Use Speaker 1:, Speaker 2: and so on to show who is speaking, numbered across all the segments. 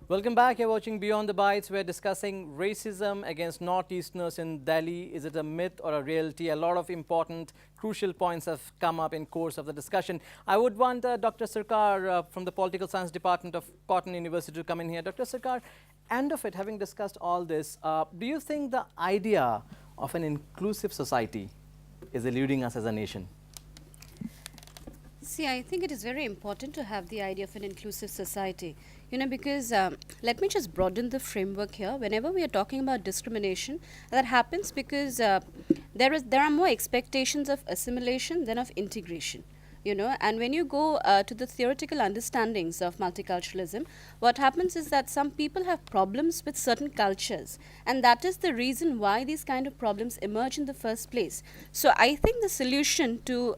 Speaker 1: Welcome back. You're watching Beyond the Bites. We're discussing racism against Northeasterners in Delhi. Is it a myth or a reality? A lot of important, crucial points have come up in course of the discussion. I would want Dr. Sarkar from the Political Science Department of Cotton University to come in here. Dr. Sarkar, end of it, having discussed all this, do you think the idea of an inclusive society is eluding us as a nation?
Speaker 2: See, I think it is very important to have the idea of an inclusive society, because let me just broaden the framework here. Whenever we are talking about discrimination, that happens because there are more expectations of assimilation than of integration. And when you go to the theoretical understandings of multiculturalism, what happens is that some people have problems with certain cultures, and that is the reason why these kind of problems emerge in the first place. So I think the solution to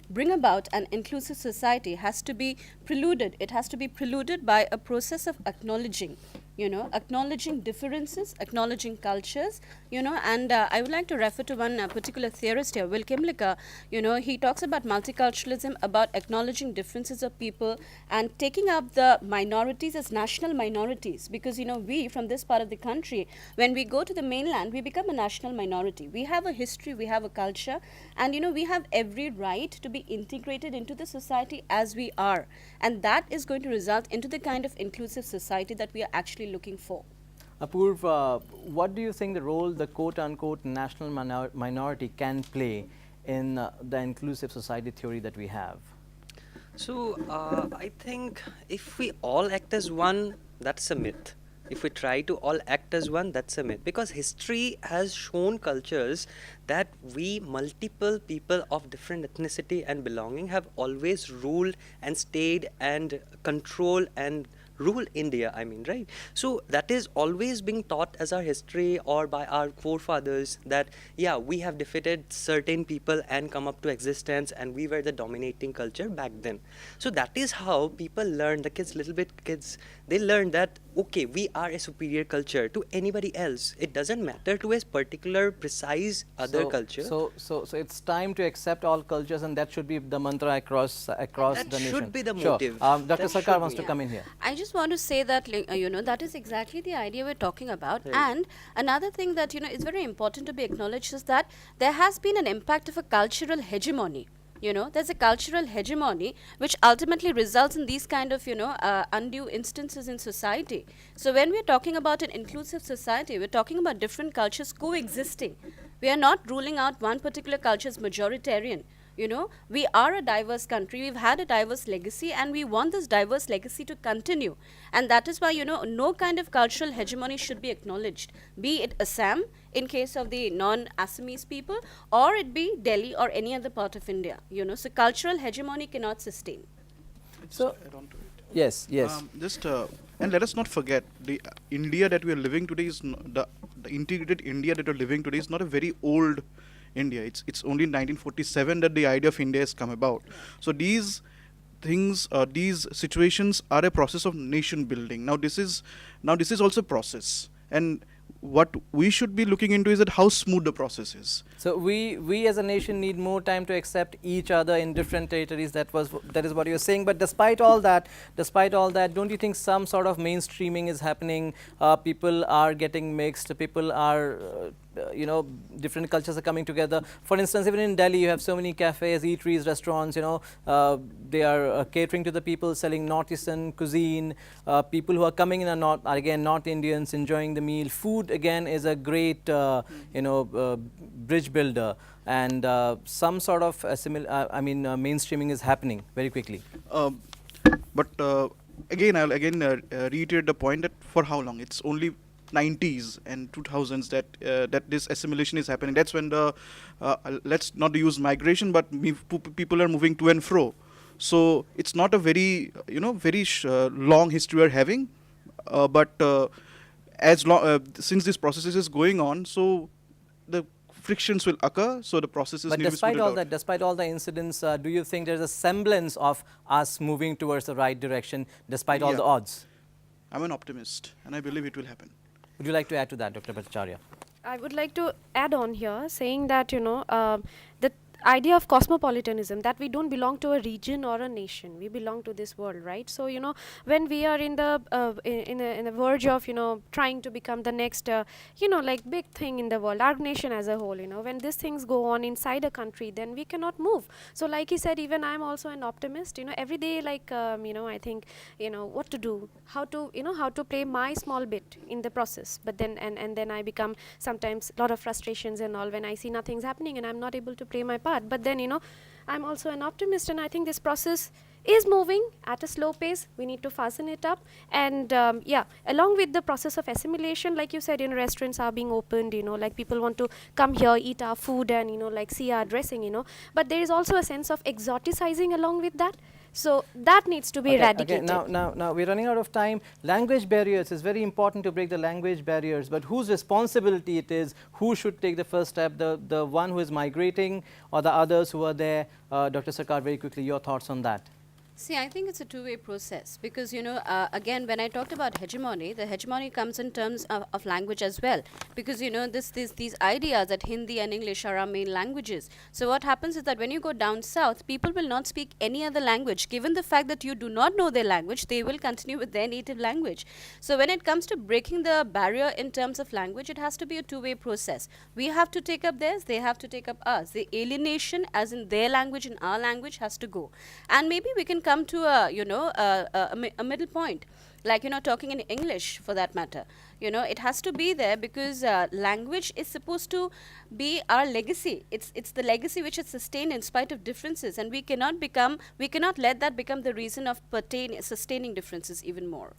Speaker 2: bring about an inclusive society has to be preluded. It has to be preluded by a process of acknowledging acknowledging differences, acknowledging cultures, and I would like to refer to one particular theorist here, Will Kimlicka. He talks about multiculturalism, about acknowledging differences of people and taking up the minorities as national minorities, because, we from this part of the country, when we go to the mainland, we become a national minority. We have a history, we have a culture, and, we have every right to be integrated into the society as we are. And that is going to result into the kind of inclusive society that we are actually looking for.
Speaker 1: Apurv, what do you think the role the quote-unquote national minority can play in the inclusive society theory that we have?
Speaker 3: So, I think if we all act as one, that's a myth. If we try to all act as one, that's a myth. Because history has shown cultures that we, multiple people of different ethnicity and belonging, have always ruled and stayed and control and rule India, right? So that is always being taught as our history or by our forefathers that, yeah, we have defeated certain people and come up to existence and we were the dominating culture back then. So that is how people learn, the kids, they learn that, okay, we are a superior culture to anybody else. It doesn't matter to a particular, precise other culture.
Speaker 1: So it's time to accept all cultures, and that should be the mantra across the nation.
Speaker 3: That should be the
Speaker 1: Sure.
Speaker 3: motive.
Speaker 1: Dr.
Speaker 3: That
Speaker 1: Sarkar
Speaker 3: should
Speaker 1: wants
Speaker 3: be.
Speaker 1: to come in here.
Speaker 2: I just want to say that, that is exactly the idea we're talking about.
Speaker 3: Right.
Speaker 2: And another thing that, is very important to be acknowledged is that there has been an impact of a cultural hegemony. There's a cultural hegemony which ultimately results in these kind of, undue instances in society. So when we're talking about an inclusive society, we're talking about different cultures coexisting. We are not ruling out one particular culture as majoritarian. We are a diverse country, we've had a diverse legacy, and we want this diverse legacy to continue. And that is why, no kind of cultural hegemony should be acknowledged, be it Assam, in case of the non-Assamese people, or it be Delhi or any other part of India. So cultural hegemony cannot sustain.
Speaker 1: So,
Speaker 4: Add on to it.
Speaker 1: yes.
Speaker 4: And let us not forget the India that we are living today is the integrated India that we are living today is not a very old India. It's only in 1947 that the idea of India has come about. So these things, these situations are a process of nation building. Now this is also a process, and what we should be looking into is that how smooth the process is.
Speaker 1: So we as a nation need more time to accept each other in different territories. That is what you're saying. But despite all that, don't you think some sort of mainstreaming is happening? People are getting mixed. People are different cultures are coming together. For instance, even in Delhi, you have so many cafes, eateries, restaurants. They are catering to the people, selling northeastern cuisine. People who are coming in are again North Indians, enjoying the meal. Food again is a great bridge builder, and some sort of mainstreaming is happening very quickly.
Speaker 4: But again, I'll reiterate the point that for how long? It's only 90s and 2000s that this assimilation is happening. That's when the let's not use migration, but people are moving to and fro. So it's not a very long history we're having, but since this process is going on, so the frictions will occur. So the processes.
Speaker 1: But
Speaker 4: need
Speaker 1: despite
Speaker 4: to be
Speaker 1: all
Speaker 4: smoothed out.
Speaker 1: that, despite all the incidents, do you think there's a semblance of us moving towards the right direction, despite all the odds?
Speaker 4: I'm an optimist, and I believe it will happen.
Speaker 1: Would you like to add to that, Dr. Bhattacharya?
Speaker 5: I would like to add on here saying that, that idea of cosmopolitanism, that we don't belong to a region or a nation, we belong to this world, right? So when we are in the in the verge of trying to become the next like big thing in the world, our nation as a whole, when these things go on inside a country, then we cannot move. So like he said, even I'm also an optimist, every day, like I think what to do, how to how to play my small bit in the process. But then and then I become sometimes a lot of frustrations and all when I see nothing's happening and I'm not able to play my part. But then I'm also an optimist, and I think this process is moving at a slow pace. We need to fasten it up, and yeah, along with the process of assimilation, like you said, restaurants are being opened, like people want to come here, eat our food, and like see our dressing, but there is also a sense of exoticizing along with that. So that needs to be eradicated.
Speaker 1: Now we're running out of time. Language barriers is very important to break the language barriers, but whose responsibility it is? Who should take the first step? The one who is migrating, or the others who are there? Dr. Sarkar, very quickly, your thoughts on that.
Speaker 2: See, I think it's a two-way process because, again, when I talked about hegemony, the hegemony comes in terms of language as well. Because, these ideas that Hindi and English are our main languages. So what happens is that when you go down south, people will not speak any other language. Given the fact that you do not know their language, they will continue with their native language. So when it comes to breaking the barrier in terms of language, it has to be a two-way process. We have to take up theirs, they have to take up ours. The alienation, as in their language and our language, has to go. And maybe we can come to a middle point, like talking in English for that matter. It has to be there because language is supposed to be our legacy. It's the legacy which is sustained in spite of differences, and we cannot let that become the reason of sustaining differences even more.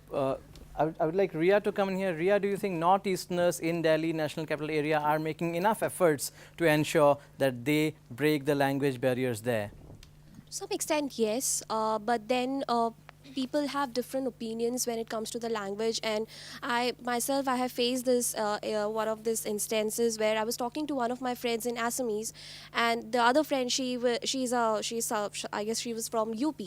Speaker 1: I would like Ria to come in here. Ria, do you think Northeasterners in Delhi National Capital Area are making enough efforts to ensure that they break the language barriers there?
Speaker 6: To some extent, yes, but then people have different opinions when it comes to the language, and I myself I have faced this one of these instances where I was talking to one of my friends in Assamese, and the other friend, she's I guess she was from UP,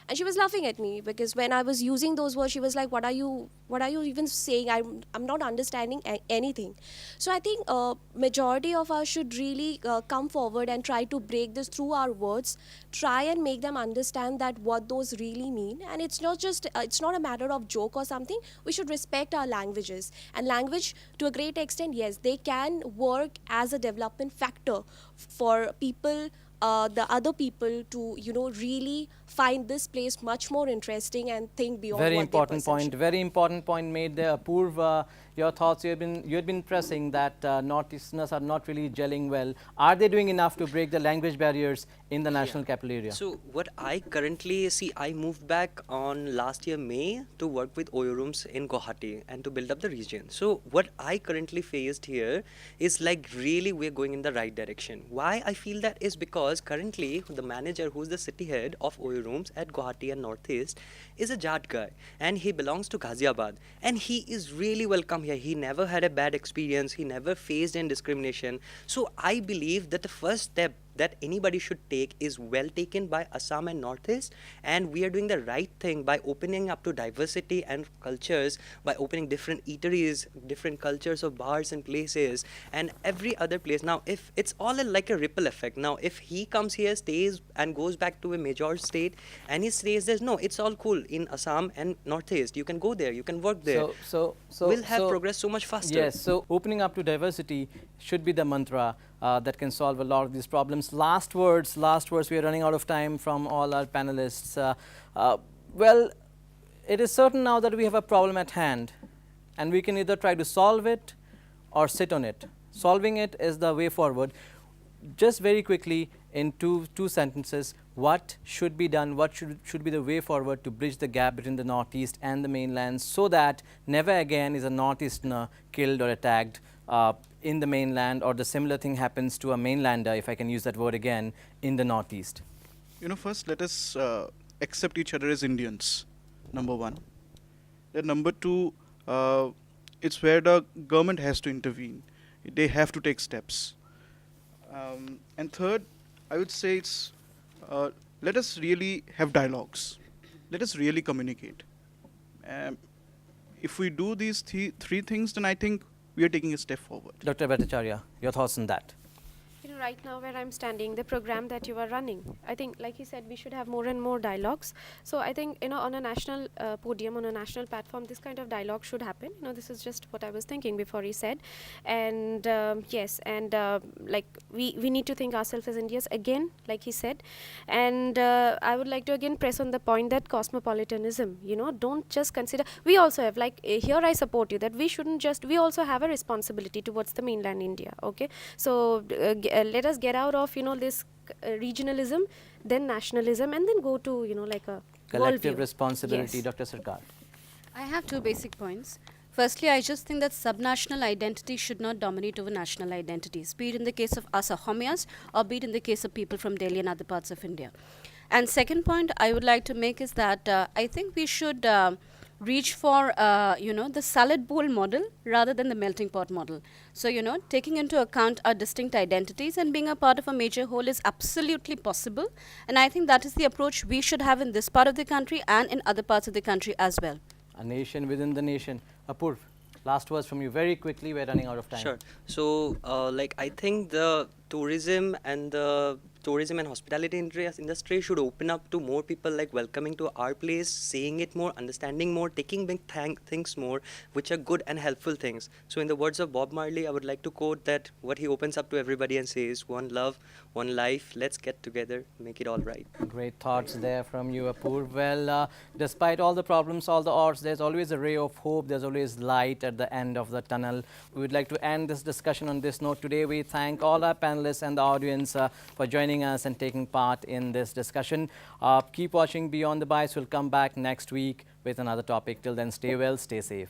Speaker 6: and she was laughing at me because when I was using those words, she was like, what are you even saying? I'm not understanding anything. So I think majority of us should really come forward and try to break this through our words, try and make them understand that what those really mean. And it's not just it's not a matter of joke or something. We should respect our languages, and language to a great extent, yes, they can work as a development factor for people, the other people, to really find this place much more interesting and think beyond
Speaker 1: very
Speaker 6: what
Speaker 1: important
Speaker 6: their
Speaker 1: point. Very important point made there. Apurva, your thoughts. You had been pressing that Northeasterners are not really gelling well. Are they doing enough to break the language barriers in the National Capital Area?
Speaker 3: So what I currently see, I moved back on last year May to work with Oyo Rooms in Guwahati and to build up the region. So what I currently faced here is like really we're going in the right direction. Why I feel that is because currently the manager, who's the city head of Oyo Rooms at Guwahati and Northeast, is a Jat guy, and he belongs to Ghaziabad, and he is really welcome here. He never had a bad experience, he never faced any discrimination. So I believe that the first step that anybody should take is well taken by Assam and Northeast, and we are doing the right thing by opening up to diversity and cultures, by opening different eateries, different cultures of bars and places, and every other place. Now if it's all like a ripple effect, now if he comes here, stays and goes back to a major state and he stays there, no, it's all cool in Assam and Northeast. You can go there, you can work there.
Speaker 1: So
Speaker 3: we'll have progress so much faster.
Speaker 1: Yes, so opening up to diversity should be the mantra that can solve a lot of these problems. Last words, we are running out of time from all our panelists. Well, it is certain now that we have a problem at hand, and we can either try to solve it or sit on it. Solving it is the way forward. Just very quickly, in two sentences, what should be done, what should be the way forward to bridge the gap between the Northeast and the mainland, so that never again is a Northeasterner killed or attacked in the mainland, or the similar thing happens to a mainlander, if I can use that word again, in the Northeast?
Speaker 4: First let us accept each other as Indians, number one. Then number two, it's where the government has to intervene. They have to take steps. And third, I would say it's let us really have dialogues. Let us really communicate. If we do these three things, then I think we are taking a step forward.
Speaker 1: Dr. Bhattacharya, your thoughts on that?
Speaker 5: right now where I'm standing, the program that you are running, I think, like you said, we should have more and more dialogues. So I think, on a national podium, on a national platform, this kind of dialogue should happen. This is just what I was thinking before he said. And yes, and like we need to think ourselves as Indians again, like he said. And I would like to again press on the point that cosmopolitanism, don't just consider, we also have, like, here I support you that we shouldn't just, we also have a responsibility towards the mainland India. Okay, so let us get out of this regionalism, then nationalism, and then go to like a
Speaker 1: Collective
Speaker 5: worldview.
Speaker 1: responsibility,
Speaker 5: Yes.
Speaker 1: Dr. Sarkar.
Speaker 2: I have two basic points. Firstly, I just think that subnational identity should not dominate over national identities, be it in the case of us Ahomias or be it in the case of people from Delhi and other parts of India. And second point I would like to make is that I think we should reach for, the salad bowl model rather than the melting pot model. So, taking into account our distinct identities and being a part of a major whole is absolutely possible. And I think that is the approach we should have in this part of the country and in other parts of the country as well.
Speaker 1: A nation within the nation. Apurv, last words from you very quickly. We're running out of time.
Speaker 3: Sure. So, I think the tourism and hospitality industry should open up to more people, like welcoming to our place, seeing it more, understanding more, taking big things more, which are good and helpful things. So in the words of Bob Marley, I would like to quote that what he opens up to everybody and says, one love, one life, let's get together, make it all right.
Speaker 1: Great thoughts there from you, Apurv. Well, despite all the problems, all the odds, there's always a ray of hope. There's always light at the end of the tunnel. We would like to end this discussion on this note. Today, we thank all our panelists and the audience for joining us and taking part in this discussion. Keep watching Beyond the Bias. We'll come back next week with another topic. Till then, stay well, stay safe.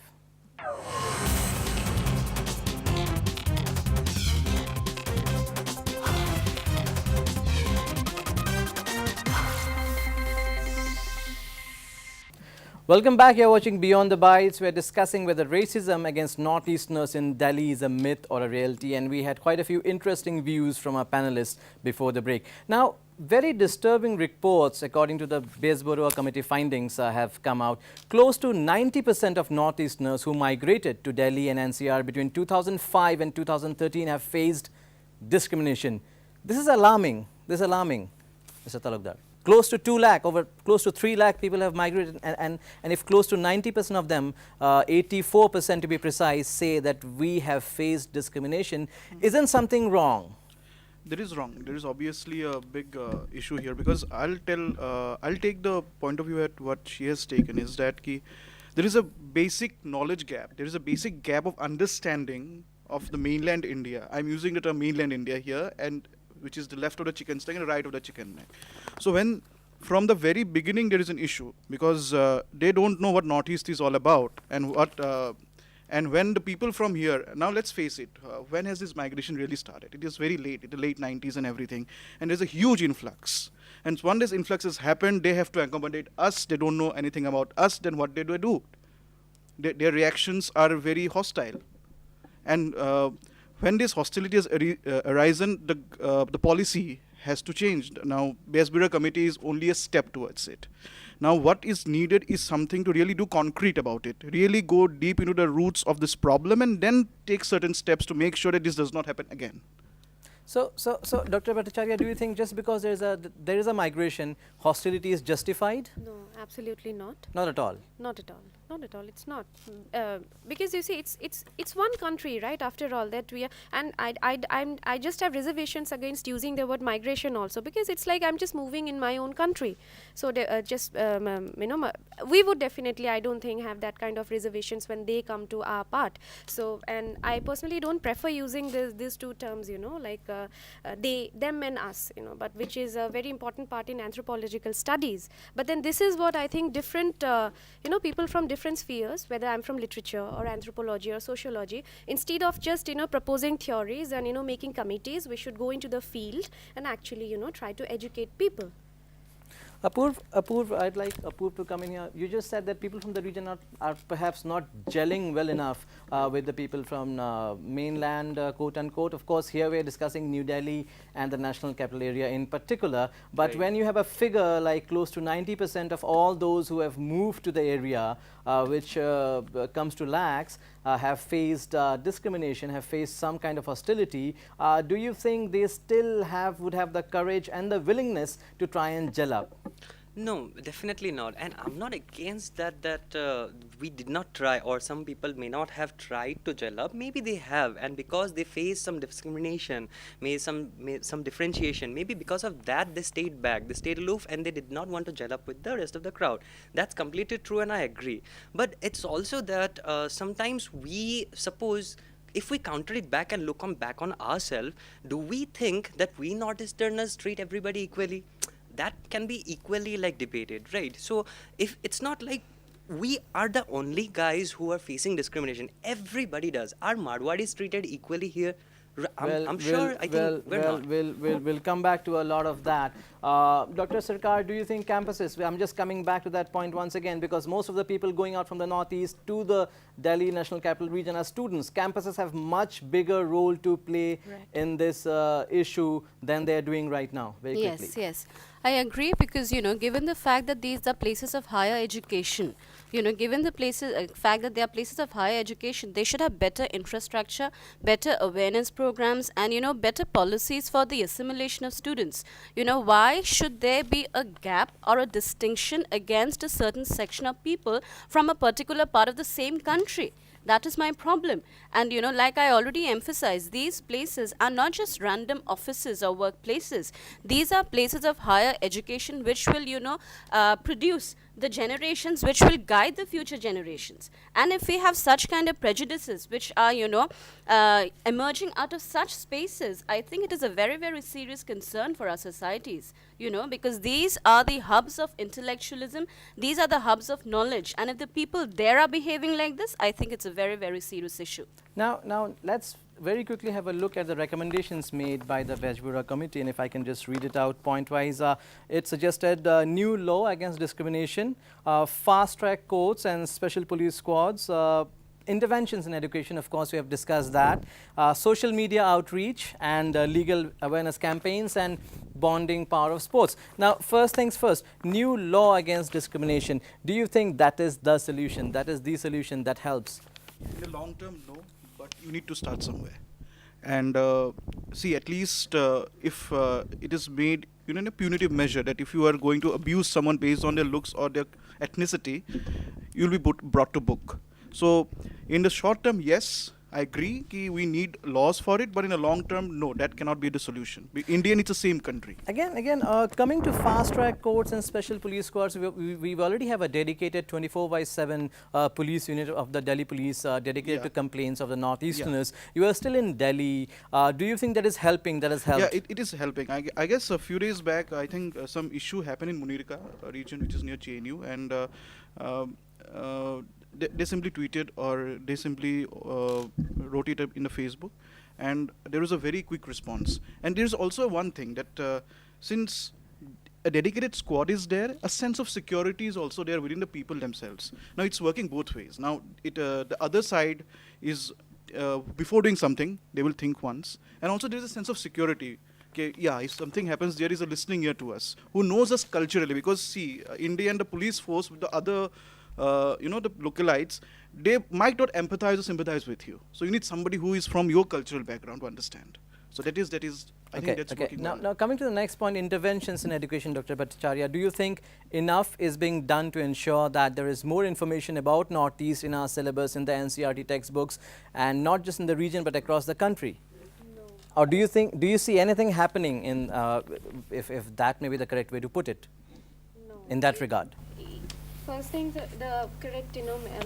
Speaker 1: Welcome back. You're watching Beyond the Bites. We're discussing whether racism against Northeasterners in Delhi is a myth or a reality, and we had quite a few interesting views from our panelists before the break. Now, very disturbing reports, according to the Baysborough Committee findings, have come out. Close to 90% of Northeasterners who migrated to Delhi and NCR between 2005 and 2013 have faced discrimination. This is alarming. This is alarming, Mr. Talukdar. Close to 2 lakh, over close to 3 lakh people have migrated, and if close to 90% of them, 84% to be precise, say that we have faced discrimination, isn't something wrong?
Speaker 4: There is wrong. There is obviously a big issue here, because I'll take the point of view at what she has taken, is that there is a basic knowledge gap. There is a basic gap of understanding of the mainland India. I'm using the term mainland India here, and which is the left of the chicken neck and the right of the chicken neck. So when from the very beginning there is an issue, because they don't know what Northeast is all about, and and when the people from here, now let's face it, when has this migration really started? It is very late, in the late 90s and everything, and there's a huge influx. And once this influx has happened, they have to accommodate us. They don't know anything about us. Then what do? Their reactions are very hostile, and when this hostility has arisen, the policy has to change. Now, Baysborough Committee is only a step towards it. Now, what is needed is something to really do concrete about it, really go deep into the roots of this problem, and then take certain steps to make sure that this does not happen again.
Speaker 1: So, Dr. Bhattacharya, do you think just because there is a migration, hostility is justified?
Speaker 5: No, absolutely not.
Speaker 1: Not at all.
Speaker 5: Not at all. Not at all. It's not, because you see, it's one country, right? After all, that we are, and I just have reservations against using the word migration also, because it's like I'm just moving in my own country. So we would definitely, I don't think, have that kind of reservations when they come to our part. So, and I personally don't prefer using these two terms, like they, them, and us, but which is a very important part in anthropological studies. But then this is what I think different, people from different spheres, whether I'm from literature or anthropology or sociology, instead of just proposing theories and making committees, we should go into the field and actually try to educate people.
Speaker 1: Apurv, I'd like Apurv to come in here. You just said that people from the region are perhaps not gelling well enough with the people from mainland, quote unquote. Of course, here we are discussing New Delhi and the national capital area in particular. But
Speaker 3: Right.
Speaker 1: when you have a figure like close to 90% of all those who have moved to the area, which comes to lakhs, have faced discrimination, have faced some kind of hostility, do you think they still would have the courage and the willingness to try and gel up?
Speaker 3: No, definitely not. And I'm not against that we did not try, or some people may not have tried to gel up. Maybe they have, and because they face some discrimination, some differentiation, maybe because of that they stayed back, they stayed aloof, and they did not want to gel up with the rest of the crowd. That's completely true, and I agree. But it's also that sometimes we suppose, if we counter it back and look back on ourselves, do we think that we Northeasterners treat everybody equally? That can be equally like debated, right? So if it's not like we are the only guys who are facing discrimination, everybody does. Are Marwadis treated equally here? I'm sure. I think we're not.
Speaker 1: We'll come back to a lot of that. Dr. Sarkar, do you think campuses, I'm just coming back to that point once again, because most of the people going out from the Northeast to the Delhi National Capital Region are students. Campuses have much bigger role to play in this issue than they're doing right now, very quickly.
Speaker 2: Yes, yes. I agree because, given the fact that these are places of higher education, given the fact that they are places of higher education, they should have better infrastructure, better awareness programs, and, better policies for the assimilation of students. Why should there be a gap or a distinction against a certain section of people from a particular part of the same country? That is my problem. And, like I already emphasized, these places are not just random offices or workplaces. These are places of higher education which will, produce the generations which will guide the future generations. And if we have such kind of prejudices which are, emerging out of such spaces, I think it is a very, very serious concern for our societies, because these are the hubs of intellectualism, these are the hubs of knowledge. And if the people there are behaving like this, I think it's a very, very serious issue.
Speaker 1: Now let's very quickly have a look at the recommendations made by the Vejbura committee, and if I can just read it out point-wise. It suggested new law against discrimination, fast-track courts and special police squads, interventions in education, of course we have discussed that, social media outreach and legal awareness campaigns, and bonding power of sports. Now, first things first, new law against discrimination. Do you think that is the solution, that helps?
Speaker 4: In the long term, no, but you need to start somewhere. And see, at least if it is made in a punitive measure, that if you are going to abuse someone based on their looks or their ethnicity, you'll be brought to book. So in the short term, yes, I agree ki we need laws for it, but in the long term, no, that cannot be the solution. India needs the same country.
Speaker 1: Again, coming to fast-track courts and special police squads, we already have a dedicated 24/7 police unit of the Delhi police dedicated to complaints of the Northeasterners. You are still in Delhi. Do you think that is helping, that has helped?
Speaker 4: Yeah, it is helping. I guess a few days back, I think some issue happened in Munirika region, which is near JNU, and they simply tweeted, or they simply wrote it up in the Facebook, and there was a very quick response. And there's also one thing that since a dedicated squad is there, a sense of security is also there within the people themselves. Now it's working both ways. Now the other side is before doing something, they will think once, and also there's a sense of security. Okay, yeah, if something happens, there is a listening ear to us who knows us culturally. Because see, India and the police force with the other the localites, they might not empathize or sympathize with you. So you need somebody who is from your cultural background to understand. So that is I think that's working well.
Speaker 1: Now coming to the next point, interventions in education, Dr. Bhattacharya, do you think enough is being done to ensure that there is more information about Northeast in our syllabus, in the NCERT textbooks, and not just in the region but across the country? No. Or do you see anything happening in, if that may be the correct way to put it, in that regard?
Speaker 5: First thing, the correct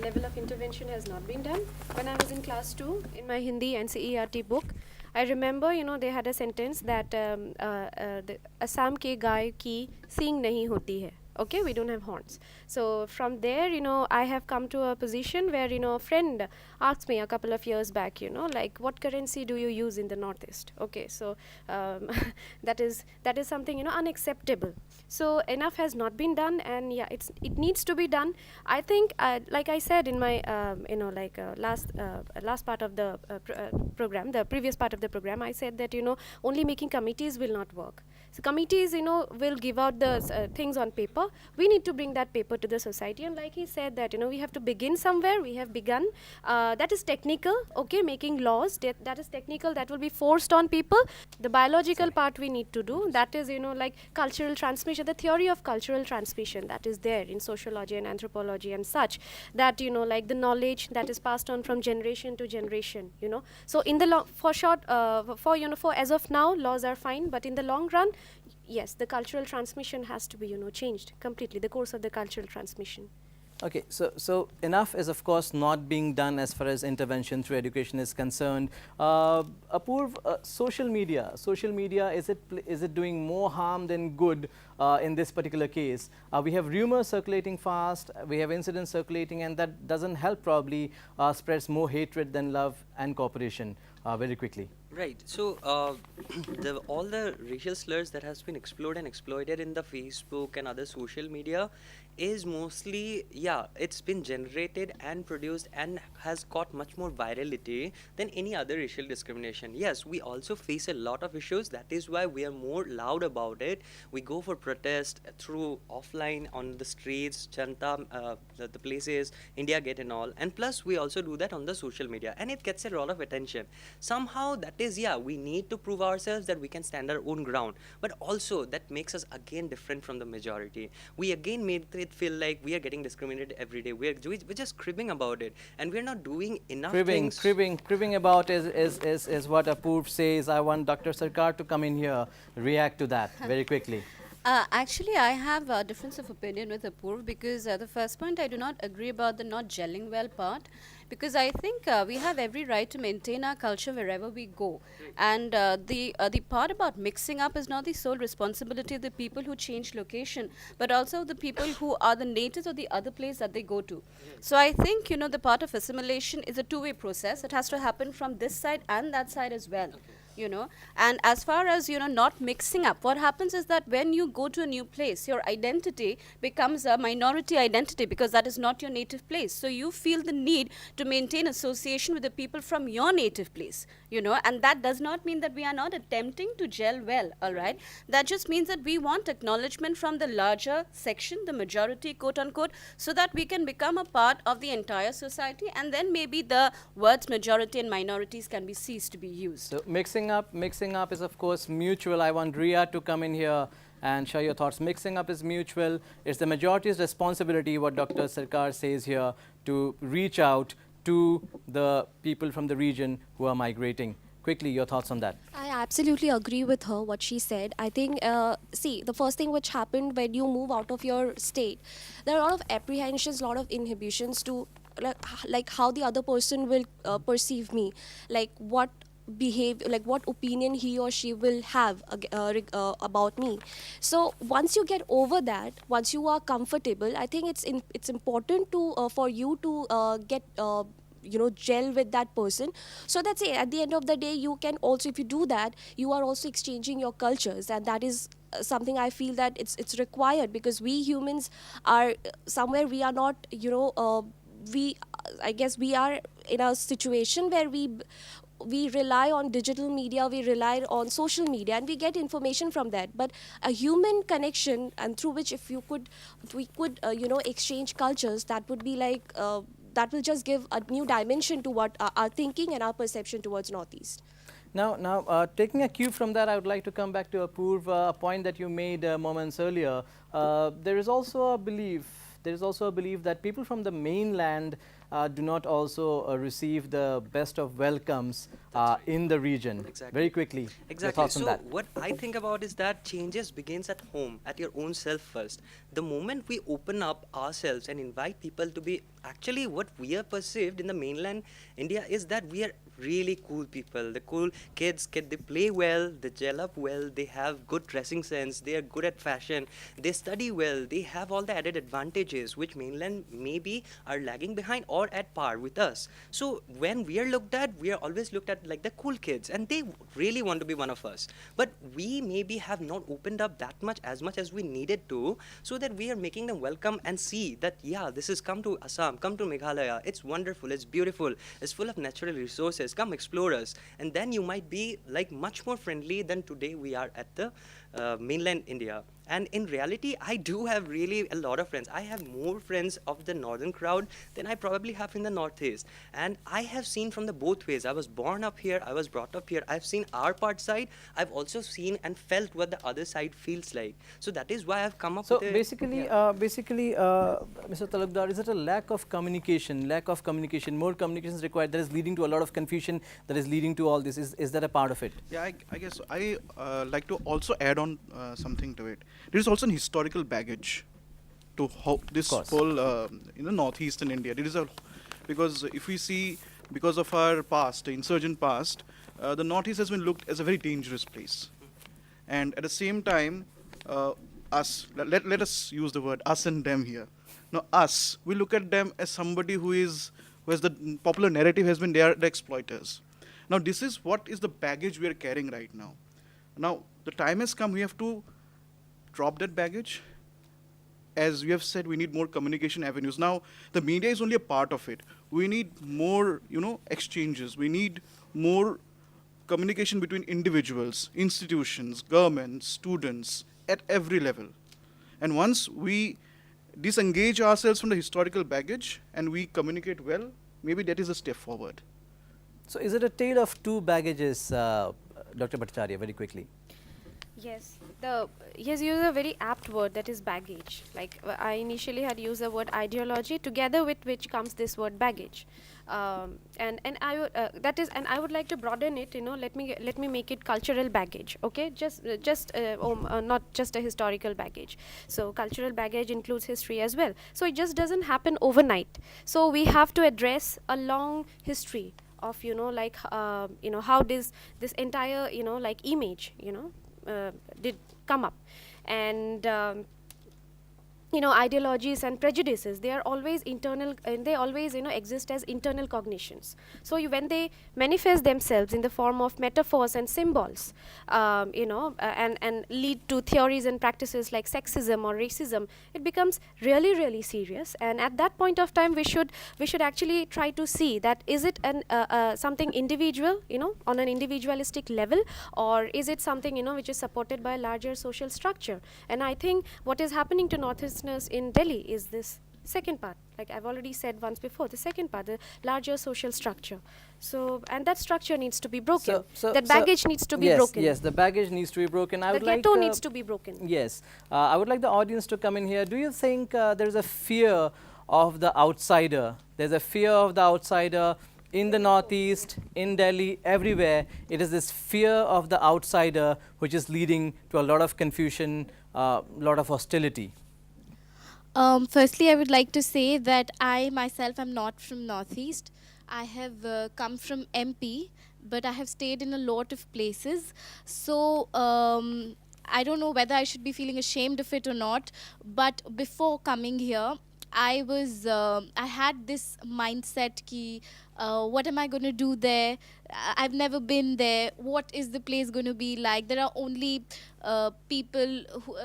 Speaker 5: level of intervention has not been done. When I was in class 2 in my Hindi NCERT book, I remember they had a sentence that Assam ke गाय की सींग नहीं होती है. Okay, we don't have horns. So from there, I have come to a position where, a friend asked me a couple of years back, like, what currency do you use in the Northeast? Okay, so that is something, unacceptable. So enough has not been done, and yeah, it needs to be done. I think, like I said in my, last part of the program, the previous part of the program, I said that, only making committees will not work. So committees, will give out the things on paper. We need to bring that paper to the society, and like he said that, we have to begin somewhere. We have begun. That is technical, okay, making laws. That is technical. That will be forced on people. The biological part we need to do. That is, like cultural transmission, the theory of cultural transmission that is there in sociology and anthropology and such. That, like the knowledge that is passed on from generation to generation. So in the for short, for as of now, laws are fine, but in the long run, yes, the cultural transmission has to be, changed completely, the course of the cultural transmission.
Speaker 1: Okay, so enough is of course not being done as far as intervention through education is concerned. Apurv, social media, is it doing more harm than good in this particular case? We have rumors circulating fast, we have incidents circulating, and that doesn't help, probably spreads more hatred than love and cooperation very quickly.
Speaker 3: Right. So all the racial slurs that has been explored and exploited in the Facebook and other social media is mostly, yeah, it's been generated and produced and has got much more virality than any other racial discrimination. Yes, we also face a lot of issues. That is why we are more loud about it. We go for protest through offline on the streets, Chanta, the places, India Gate and all. And plus, we also do that on the social media, and it gets a lot of attention. Somehow that is, yeah, we need to prove ourselves that we can stand our own ground, but also that makes us again different from the majority. We again made it feel like we are getting discriminated every day. We're just cribbing about it, and we're not doing enough things.
Speaker 1: Cribbing about is what Apurv says. I want Dr. Sarkar to come in here, react to that very quickly.
Speaker 2: Actually, I have a difference of opinion with Apurv, because the first point, I do not agree about the not gelling well part, because I think we have every right to maintain our culture wherever we go. And the part about mixing up is not the sole responsibility of the people who change location, but also the people who are the natives of the other place that they go to. So I think, the part of assimilation is a two-way process. It has to happen from this side and that side as well. And as far as not mixing up, what happens is that when you go to a new place, your identity becomes a minority identity, because that is not your native place. So you feel the need to maintain association with the people from your native place, and that does not mean that we are not attempting to gel well. All right, that just means that we want acknowledgement from the larger section, the majority, quote unquote, so that we can become a part of the entire society, and then maybe the words majority and minorities can be ceased to be used.
Speaker 1: So mixing up is of course mutual. I want Ria to come in here and share your thoughts. Mixing up is mutual. It's the majority's responsibility, what Dr. Sarkar says here, to reach out to the people from the region who are migrating. Quickly, your thoughts on that.
Speaker 6: I absolutely agree with her, what she said. I think, see, the first thing which happened when you move out of your state, there are a lot of apprehensions, a lot of inhibitions to, like how the other person will perceive me, like what what opinion he or she will have about me. So once you get over that, once you are comfortable, I think it's important to for you to get gel with that person. So that's it. At the end of the day, you can also, if you do that, you are also exchanging your cultures, and that is something I feel that it's required, because we humans are somewhere, we are not I guess we are in a situation where we rely on digital media, we rely on social media, and we get information from that. But a human connection, and through which we could exchange cultures, that would be like that will just give a new dimension to what our thinking and our perception towards Northeast.
Speaker 1: Now, taking a cue from that, I would like to come back to Apurv, a point that you made moments earlier. There is also a belief that people from the mainland do not also receive the best of welcomes in the region.
Speaker 3: Exactly.
Speaker 1: Very quickly, your
Speaker 3: Exactly.
Speaker 1: thoughts on
Speaker 3: So
Speaker 1: that.
Speaker 3: what I think about is that changes begins at home, at your own self first. The moment we open up ourselves and invite people to be, actually what we are perceived in the mainland India is that we are really cool people. The cool kids, they play well, they gel up well, they have good dressing sense, they are good at fashion, they study well, they have all the added advantages which mainland maybe are lagging behind or at par with us. So when we are looked at, we are always looked at like the cool kids, and they really want to be one of us. But we maybe have not opened up that much as we needed to, so that we are making them welcome and see that, yeah, this is come to Assam, come to Meghalaya, it's wonderful, it's beautiful, it's full of natural resources, come explore us. And then you might be like much more friendly than today we are at the mainland India. And in reality, I do have really a lot of friends. I have more friends of the northern crowd than I probably have in the northeast. And I have seen from the both ways. I was born up here, I was brought up here. I've seen our part side. I've also seen and felt what the other side feels like. So that is why I've come up
Speaker 1: So
Speaker 3: with a,
Speaker 1: basically,
Speaker 3: yeah.
Speaker 1: Mr. Talukdar, is it a lack of communication, more communication is required that is leading to a lot of confusion, that is leading to all this? Is that a part of it?
Speaker 4: Yeah, I guess I like to also add on something to it. There is also an historical baggage to how this
Speaker 1: course.
Speaker 4: whole in the northeastern India. There is a, because if we see, because of our past, insurgent past, the northeast has been looked as a very dangerous place, and at the same time, let us use the word us and them here. Now us, we look at them as somebody who has the popular narrative has been they are the exploiters. Now this is what is the baggage we are carrying right now. Now the time has come, we have to drop that baggage. As we have said, we need more communication avenues. Now the media is only a part of it. We need more, exchanges. We need more communication between individuals, institutions, governments, students, at every level. And once we disengage ourselves from the historical baggage and we communicate well, maybe that is a step forward.
Speaker 1: So is it a tale of two baggages, Dr. Bhattacharya, very quickly?
Speaker 5: Yes, you use a very apt word, that is baggage. Like I initially had used the word ideology, together with which comes this word baggage, and I would like to broaden it. Let me make it cultural baggage. Okay, not just a historical baggage. So cultural baggage includes history as well. So it just doesn't happen overnight. So we have to address a long history of how this entire image did come up, and ideologies and prejudices, they are always internal, and they always exist as internal cognitions. So when they manifest themselves in the form of metaphors and symbols, and lead to theories and practices like sexism or racism, it becomes really, really serious. And at that point of time, we should actually try to see that is it something individual, on an individualistic level, or is it something which is supported by a larger social structure. And I think what is happening to Northeasterners in Delhi is this second part, like I've already said once before, the second part, the larger social structure. So, and that structure needs to be broken. That baggage needs to be broken.
Speaker 1: Yes, the baggage needs to be broken.
Speaker 5: The ghetto needs to be broken.
Speaker 1: Yes, I would like the audience to come in here. Do you think there is a fear of the outsider? There's a fear of the outsider in the Northeast, in Delhi, everywhere. It is this fear of the outsider which is leading to a lot of confusion, a lot of hostility.
Speaker 7: Firstly, I would like to say that I myself am not from Northeast. I have come from MP, but I have stayed in a lot of places. So I don't know whether I should be feeling ashamed of it or not. But before coming here, I had this mindset ki, what am I going to do there? I've never been there. What is the place going to be like? There are only people who,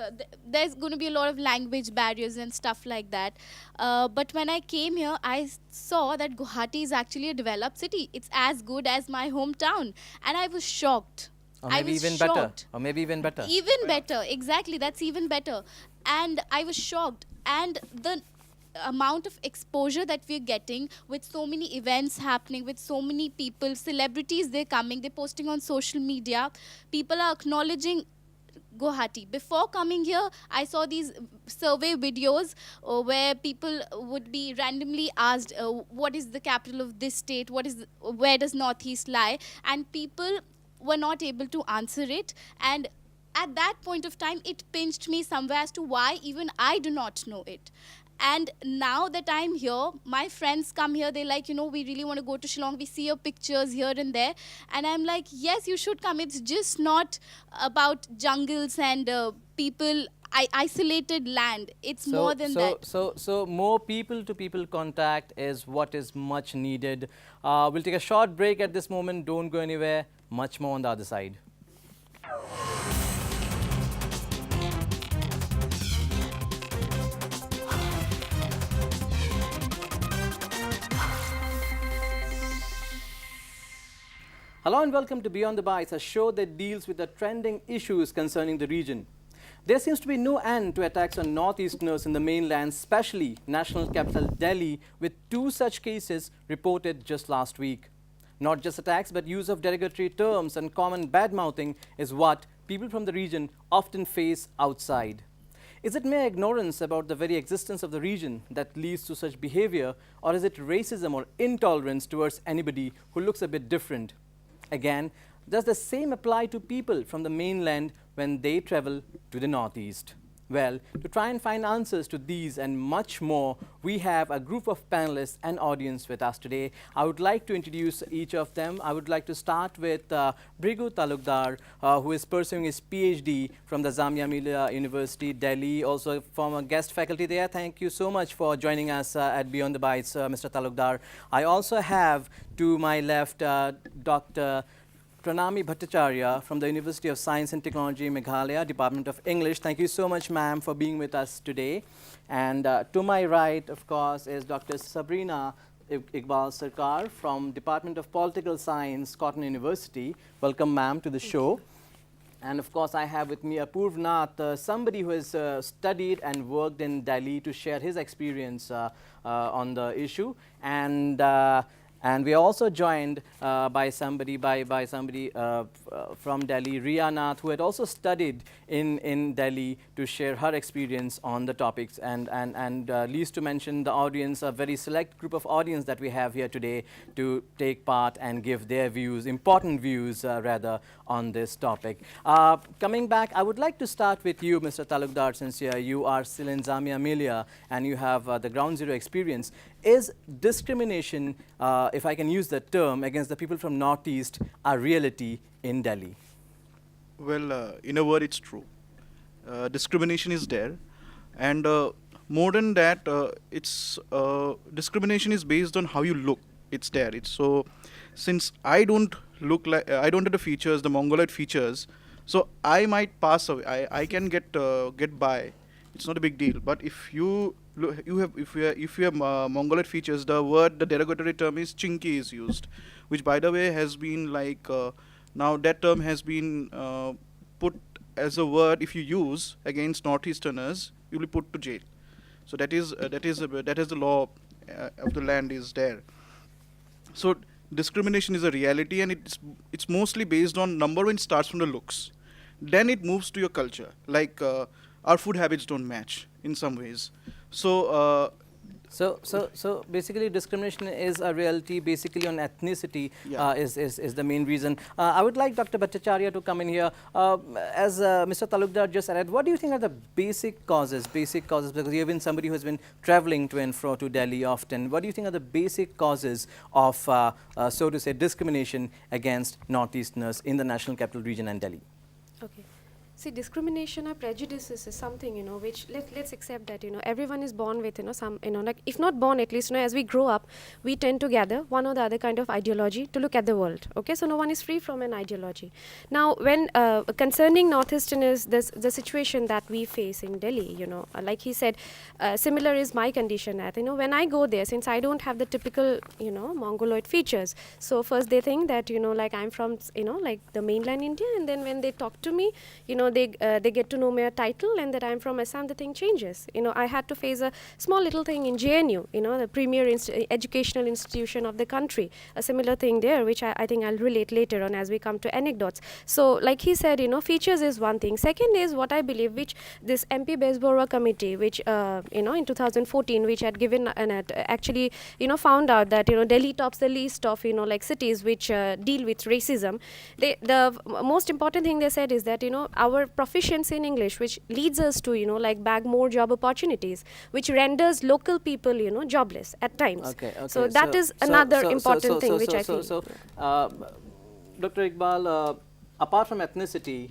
Speaker 7: there's going to be a lot of language barriers and stuff like that. But when I came here, I saw that Guwahati is actually a developed city. It's as good as my hometown. And I was shocked.
Speaker 1: Or maybe even better. Or maybe even better.
Speaker 7: Even better. Exactly. That's even better. And I was shocked. And the amount of exposure that we're getting with so many events happening, with so many people, celebrities, they're coming, they're posting on social media, people are acknowledging Guwahati. Before coming here, I saw these survey videos where people would be randomly asked, what is the capital of this state, where does Northeast lie, and people were not able to answer it. And at that point of time, it pinched me somewhere as to why even I do not know it. And now that I'm here, my friends come here, they're like, we really want to go to Shillong, we see your pictures here and there. And I'm like, yes, you should come. It's just not about jungles and people, isolated land. It's more than that.
Speaker 1: So more people to people contact is what is much needed. We'll take a short break at this moment. Don't go anywhere. Much more on the other side. Hello and welcome to Beyond the Bites, a show that deals with the trending issues concerning the region. There seems to be no end to attacks on northeasterners in the mainland, especially national capital Delhi, with 2 such cases reported just last week. Not just attacks, but use of derogatory terms and common bad-mouthing is what people from the region often face outside. Is it mere ignorance about the very existence of the region that leads to such behavior, or is it racism or intolerance towards anybody who looks a bit different? Again, does the same apply to people from the mainland when they travel to the northeast? Well, to try and find answers to these and much more, we have a group of panelists and audience with us today. I would like to introduce each of them. I would like to start with Brigu Talukdar, who is pursuing his PhD from the Jamia Millia University, Delhi, also former guest faculty there. Thank you so much for joining us at Beyond the Bites, Mr. Talukdar. I also have to my left Dr. Pranami Bhattacharya from the University of Science and Technology, Meghalaya, Department of English. Thank you so much, ma'am, for being with us today. And to my right, of course, is Dr. Sabrina Iqbal Sarkar from Department of Political Science, Cotton University. Welcome, ma'am, to the show. And of course, I have with me Apurv Nath, somebody who has studied and worked in Delhi to share his experience on the issue. And we are also joined by somebody from Delhi, Riya Nath, who had also studied in Delhi to share her experience on the topics. And least to mention the audience, a very select group of audience that we have here today to take part and give their views, important views rather, on this topic. Coming back, I would like to start with you, Mr. Talukdar, since you are still in Jamia Millia and you have the ground zero experience. Is discrimination, if I can use that term, against the people from Northeast a reality in Delhi?
Speaker 4: Well, in a word, it's true. Discrimination is there, and more than that, it's discrimination is based on how you look. It's there. It's so since I don't look like I don't have the features, the Mongoloid features, so I might pass away. I can get by. It's not a big deal. But if you look, if you have Mongoloid features, the derogatory term is chinky is used, which by the way has been like now that term has been put as a word. If you use against northeasterners, you'll be put to jail. So that is the law of the land is there. So discrimination is a reality, and it's mostly based on number one. It starts from the looks, then it moves to your culture. Like our food habits don't match in some ways. So
Speaker 1: basically discrimination is a reality basically on ethnicity.
Speaker 4: Yeah.
Speaker 1: Is the main reason. I would like Dr. Bhattacharya to come in here. As Mr. Talukdar just said, what do you think are the basic causes, because you have been somebody who has been traveling to and fro to Delhi often. What do you think are the basic causes of, so to say, discrimination against Northeasterners in the National Capital Region and Delhi?
Speaker 5: Okay. See, discrimination or prejudices is something, which let's accept that, everyone is born with, some, like if not born, at least, as we grow up, we tend to gather one or the other kind of ideology to look at the world. Okay, so no one is free from an ideology. Now, when concerning Northeasterners, the situation that we face in Delhi, like he said, similar is my condition. That when I go there, since I don't have the typical, Mongoloid features, so first they think that, like I'm from, like the mainland India, and then when they talk to me, they get to know my title and that I'm from Assam, the thing changes. I had to face a small little thing in JNU, the premier educational institution of the country, a similar thing there, which I think I'll relate later on as we come to anecdotes. So like he said, features is one thing. Second is what I believe, which this MP Besbora committee, which, in 2014, which had given, actually, found out that, Delhi tops the list of, like cities which deal with racism. The most important thing they said is that, our our proficiency in English, which leads us to, like bag more job opportunities, which renders local people, jobless at times.
Speaker 1: Okay, okay.
Speaker 5: So that is another important thing which I feel.
Speaker 1: Dr. Iqbal, apart from ethnicity,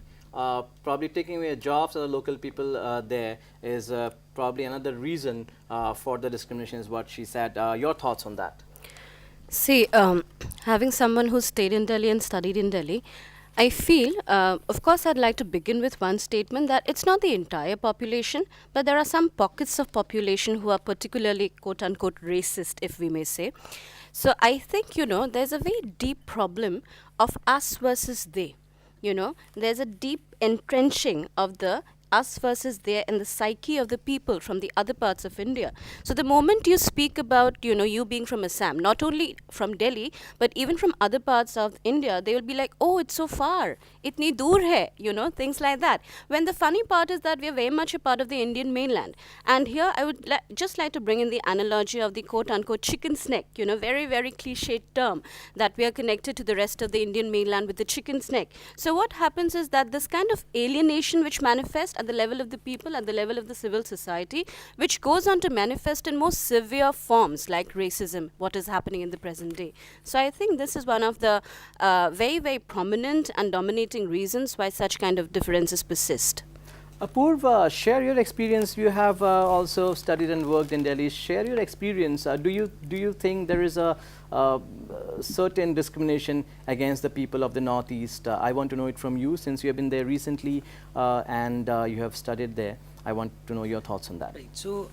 Speaker 1: probably taking away jobs of the local people there is probably another reason for the discrimination, is what she said. Your thoughts on that?
Speaker 2: See, having someone who stayed in Delhi and studied in Delhi, I feel, of course, I'd like to begin with one statement that it's not the entire population, but there are some pockets of population who are particularly quote unquote racist, if we may say. So I think, there's a very deep problem of us versus they. There's a deep entrenching of the us versus they in the psyche of the people from the other parts of India. So the moment you speak about, you being from Assam, not only from Delhi, but even from other parts of India, they will be like, oh, it's so far, itni dur hai, things like that. When the funny part is that we are very much a part of the Indian mainland. And here I would just like to bring in the analogy of the quote unquote chicken's neck, very, very cliched term that we are connected to the rest of the Indian mainland with the chicken's neck. So what happens is that this kind of alienation which manifests at the level of the people, at the level of the civil society, which goes on to manifest in more severe forms like racism, what is happening in the present day. So I think this is one of the very, very prominent and dominating reasons why such kind of differences persist.
Speaker 1: Apurva, share your experience. You have also studied and worked in Delhi. Share your experience. Do you think there is a certain discrimination against the people of the Northeast? I want to know it from you, since you have been there recently and you have studied there. I want to know your thoughts on that.
Speaker 3: Right. So,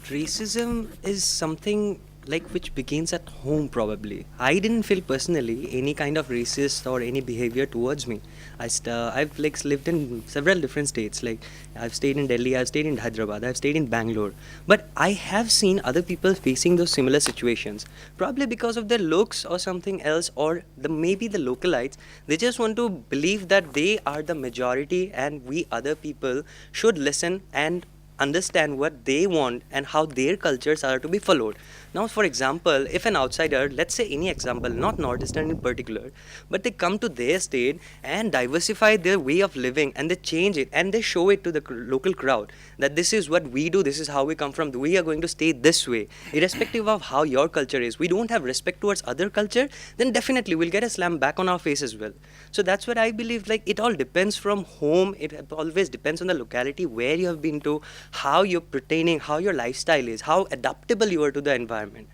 Speaker 3: racism is something like which begins at home probably. I didn't feel personally any kind of racist or any behavior towards me. I've like lived in several different states. Like I've stayed in Delhi, I've stayed in Hyderabad, I've stayed in Bangalore. But I have seen other people facing those similar situations. Probably because of their looks or something else, or maybe the localites. They just want to believe that they are the majority and we other people should listen and understand what they want and how their cultures are to be followed. Now, for example, if an outsider, let's say any example, not Northeastern in particular, but they come to their state and diversify their way of living and they change it and they show it to the local crowd that this is what we do, this is how we come from, we are going to stay this way, irrespective of how your culture is. We don't have respect towards other culture, then definitely we'll get a slam back on our face as well. So that's what I believe, like it all depends from home, it always depends on the locality where you have been to, how you're pertaining, how your lifestyle is, how adaptable you are to the environment,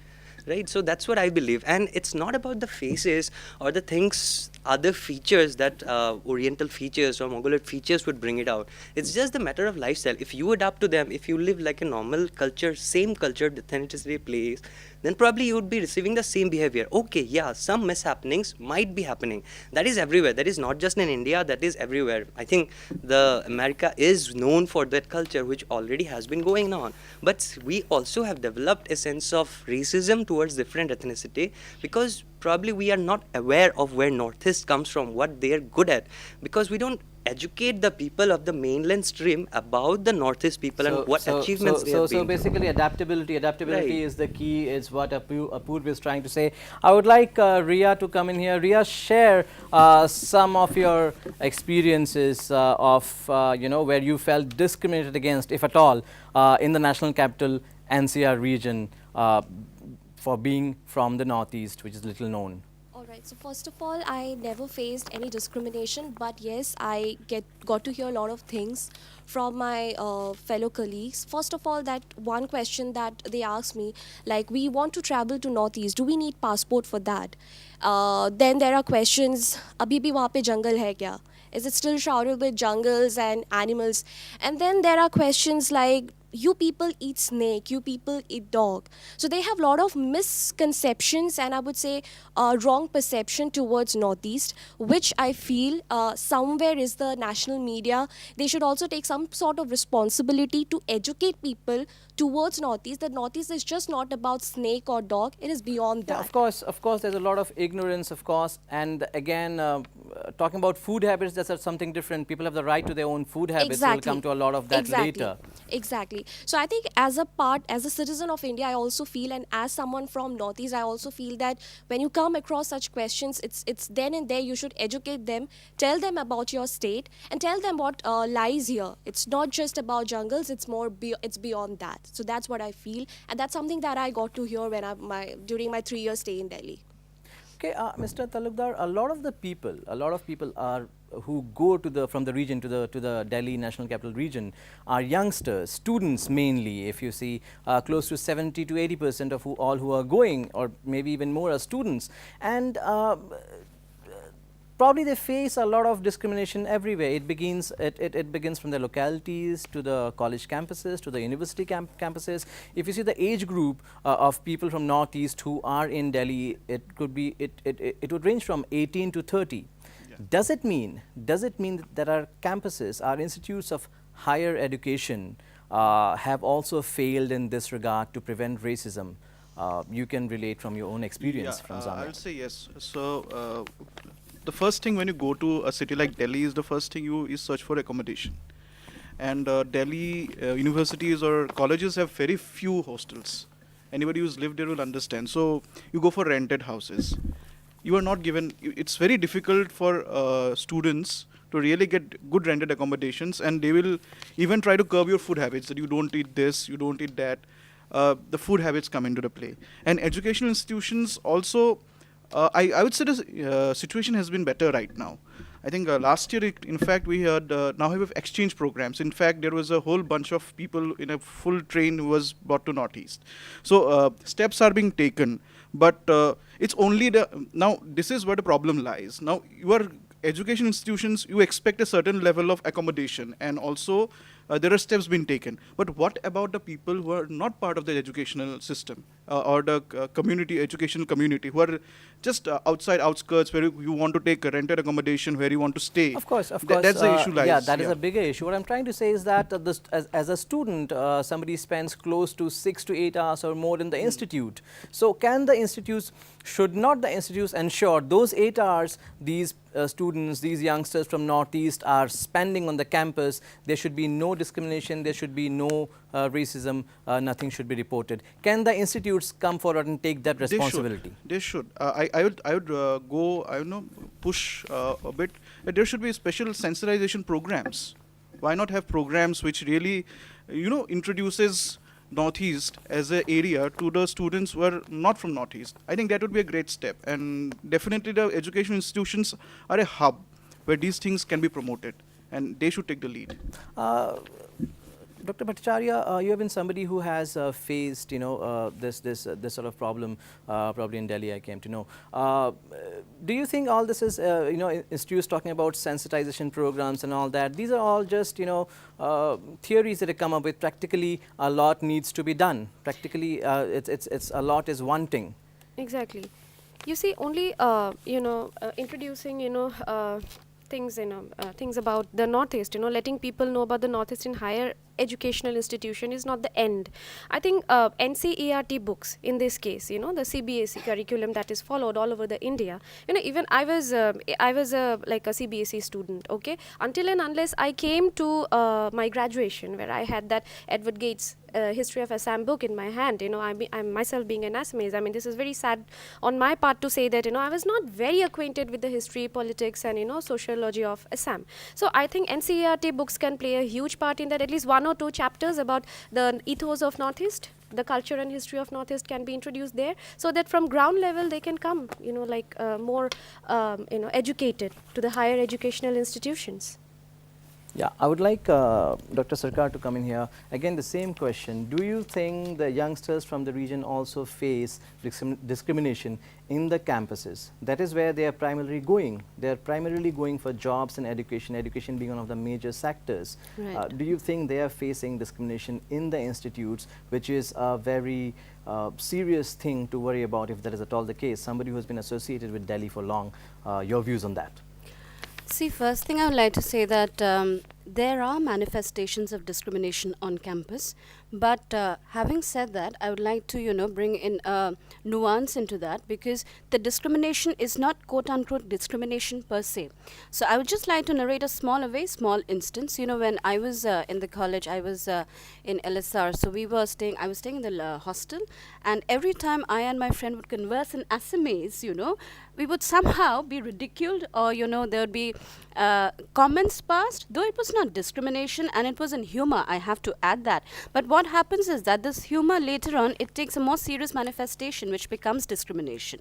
Speaker 3: right? So that's what I believe. And it's not about the faces or the things, other features that Oriental features or Mongoloid features would bring it out. It's just the matter of lifestyle. If you adapt to them, if you live like a normal culture, same culture, the authenticity place, then probably you would be receiving the same behavior. Okay, yeah, some mishappenings might be happening. That is everywhere. That is not just in India, that is everywhere. I think the America is known for that culture which already has been going on. But we also have developed a sense of racism towards different ethnicity because probably we are not aware of where Northeast comes from, what they are good at, because we don't educate the people of the mainland stream about the Northeast people and what achievements they have been.
Speaker 1: So basically adaptability
Speaker 3: Right.
Speaker 1: is the key, is what Apurva is trying to say. I would like Ria to come in here. Ria, share some of your experiences of where you felt discriminated against, if at all, in the national capital NCR region for being from the Northeast, which is little known.
Speaker 6: Alright, so first of all, I never faced any discrimination, but yes, I got to hear a lot of things from my fellow colleagues. First of all, that one question that they asked me, like, we want to travel to Northeast, do we need passport for that? Then there are questions, abhi bhi wahan pe jungle hai kya? Is it still shrouded with jungles and animals? And then there are questions like, you people eat snake, you people eat dog. So they have a lot of misconceptions and I would say wrong perception towards Northeast, which I feel somewhere is the national media. They should also take some sort of responsibility to educate people towards Northeast, that Northeast is just not about snake or dog, it is beyond
Speaker 1: Yeah,
Speaker 6: that.
Speaker 1: of course, there's a lot of ignorance, of course, and again, talking about food habits, that's something different. People have the right to their own food habits. We'll come to a lot of that
Speaker 6: Exactly.
Speaker 1: later.
Speaker 6: Exactly. So I think as a part, as a citizen of India, I also feel, and as someone from Northeast, I also feel that when you come across such questions, it's then and there you should educate them, tell them about your state, and tell them what lies here. It's not just about jungles; it's more it's beyond that. So that's what I feel, and that's something that I got to hear when during my 3 year stay in Delhi.
Speaker 1: Okay, Mr. Talukdar, a lot of people are who go to the from the region to the Delhi National Capital Region are youngsters, students mainly. If you see, close to 70 to 80% of who are going, or maybe even more, are students, and probably they face a lot of discrimination everywhere. It begins from the localities to the college campuses to the university campuses. If you see the age group of people from Northeast who are in Delhi, it would range from 18 to 30.
Speaker 4: Yeah.
Speaker 1: Does it mean that our campuses, our institutes of higher education, have also failed in this regard to prevent racism? You can relate from your own experience from
Speaker 4: I
Speaker 1: Zamia.
Speaker 4: will say yes. So the first thing when you go to a city like Delhi is the first thing you search for accommodation. And Delhi universities or colleges have very few hostels. Anybody who's lived there will understand. So you go for rented houses. You are not given. It's very difficult for students to really get good rented accommodations, and they will even try to curb your food habits. That you don't eat this, you don't eat that. The food habits come into the play. And educational institutions also, I would say the situation has been better right now. I think last year, in fact, we had now have exchange programs. In fact, there was a whole bunch of people in a full train who was brought to Northeast. So steps are being taken, but it's only now this is where the problem lies. Now your education institutions, you expect a certain level of accommodation, and also there are steps being taken. But what about the people who are not part of the educational system or the community, educational community, who are just outside outskirts, where you want to take a rented accommodation, where you want to stay?
Speaker 1: Of course, of course.
Speaker 4: That's the issue lies.
Speaker 1: Yeah, that is a bigger issue. What I'm trying to say is that as a student, somebody spends close to 6 to 8 hours or more in the institute. So should not the institutes ensure those 8 hours these students, these youngsters from Northeast are spending on the campus, there should be no discrimination, there should be no racism, nothing should be reported. Can the institutes come forward and take that responsibility?
Speaker 4: They should. I would go. I don't know, push a bit. That there should be special sensitization programs. Why not have programs which really, introduces Northeast as an area to the students who are not from Northeast? I think that would be a great step, and definitely the education institutions are a hub where these things can be promoted, and they should take the lead.
Speaker 1: Dr. Bhattacharya, you have been somebody who has faced, this sort of problem, probably in Delhi, I came to know. Do you think all this is, institutes talking about sensitization programs and all that, these are all just, theories that have come up with? Practically, a lot needs to be done. Practically, it's a lot is wanting.
Speaker 5: Exactly. You see, only introducing things about the Northeast, letting people know about the Northeast in higher educational institution is not the end. I think NCERT books in this case, the CBSE curriculum that is followed all over the India. Even I was like a CBSE student. Okay, until and unless I came to my graduation, where I had that Edward Gates History of Assam book in my hand. I'm myself being an Assamese. I mean, this is very sad on my part to say that I was not very acquainted with the history, politics, and sociology of Assam. So I think NCERT books can play a huge part in that. At least 1 or 2 chapters about the ethos of Northeast, the culture and history of Northeast can be introduced there, so that from ground level they can come, more, educated to the higher educational institutions.
Speaker 1: Yeah, I would like Dr. Sarkar to come in here. Again, the same question. Do you think the youngsters from the region also face discrimination in the campuses? That is where they are primarily going. They are primarily going for jobs and education, education being one of the major sectors.
Speaker 5: Right.
Speaker 1: Do you think they are facing discrimination in the institutes, which is a very serious thing to worry about if that is at all the case? Somebody who has been associated with Delhi for long, your views on that?
Speaker 2: See, first thing I would like to say that there are manifestations of discrimination on campus, But having said that, I would like to, bring in nuance into that, because the discrimination is not quote unquote discrimination per se. So I would just like to narrate a very small instance. When I was in the college, I was in LSR. So I was staying in the hostel, and every time I and my friend would converse in Assamese, we would somehow be ridiculed, or there would be comments passed, though it was not discrimination and it was in humor, I have to add that. But what happens is that this humor later on, it takes a more serious manifestation, which becomes discrimination.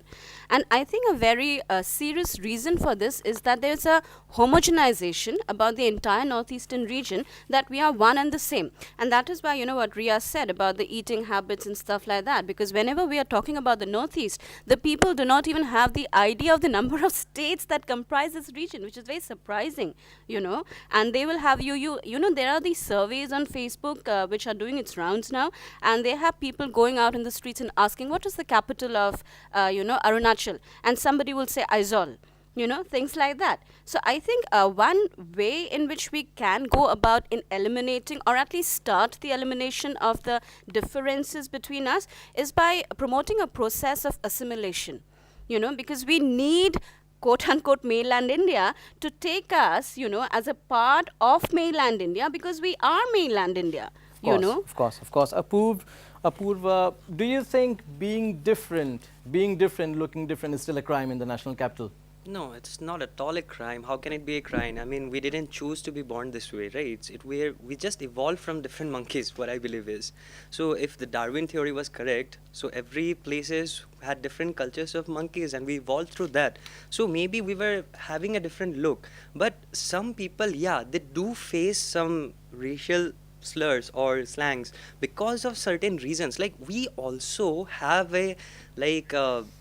Speaker 2: And I think a very serious reason for this is that there's a homogenization about the entire northeastern region, that we are one and the same. And that is why, what Ria said about the eating habits and stuff like that, because whenever we are talking about the northeast, the people do not even have the idea of the number of states that comprise this region, which is very surprising, and they will have there are these surveys on Facebook which are doing its rounds now, and they have people going out in the streets and asking what is the capital of Arunachal, and somebody will say Aizawl, things like that. So I think one way in which we can go about in eliminating, or at least start the elimination of the differences between us, is by promoting a process of assimilation, because we need quote unquote mainland India to take us, as a part of mainland India, because we are mainland India,
Speaker 1: Of course. Apurva, do you think being different, looking different is still a crime in the national capital?
Speaker 3: No, it's not at all a crime. How can it be a crime? I mean, we didn't choose to be born this way, right? We just evolved from different monkeys, what I believe is. So if the Darwin theory was correct, so every places had different cultures of monkeys, and we evolved through that. So maybe we were having a different look. But some people, yeah, they do face some racial slurs or slangs because of certain reasons. Like, we also have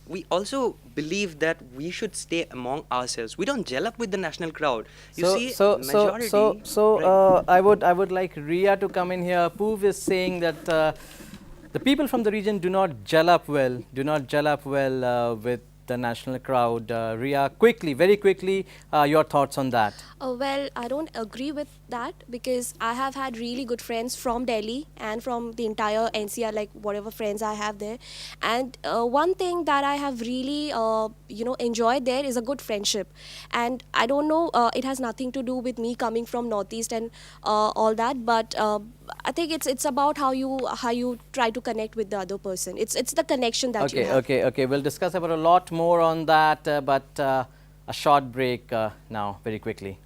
Speaker 3: we also believe that we should stay among ourselves. We don't gel up with the national crowd. Majority. Right.
Speaker 1: I would like Ria to come in here. Poov is saying that the people from the region do not gel up well with the national crowd. Ria, very quickly, your thoughts on that.
Speaker 6: Well, I don't agree with that, because I have had really good friends from Delhi and from the entire NCR, like whatever friends I have there. And one thing that I have really, enjoyed there is a good friendship. And I don't know, it has nothing to do with me coming from Northeast and all that, but I think it's about how you try to connect with the other person. It's the connection that you have.
Speaker 1: Okay. We'll discuss about a lot more on that, but a short break now, very quickly.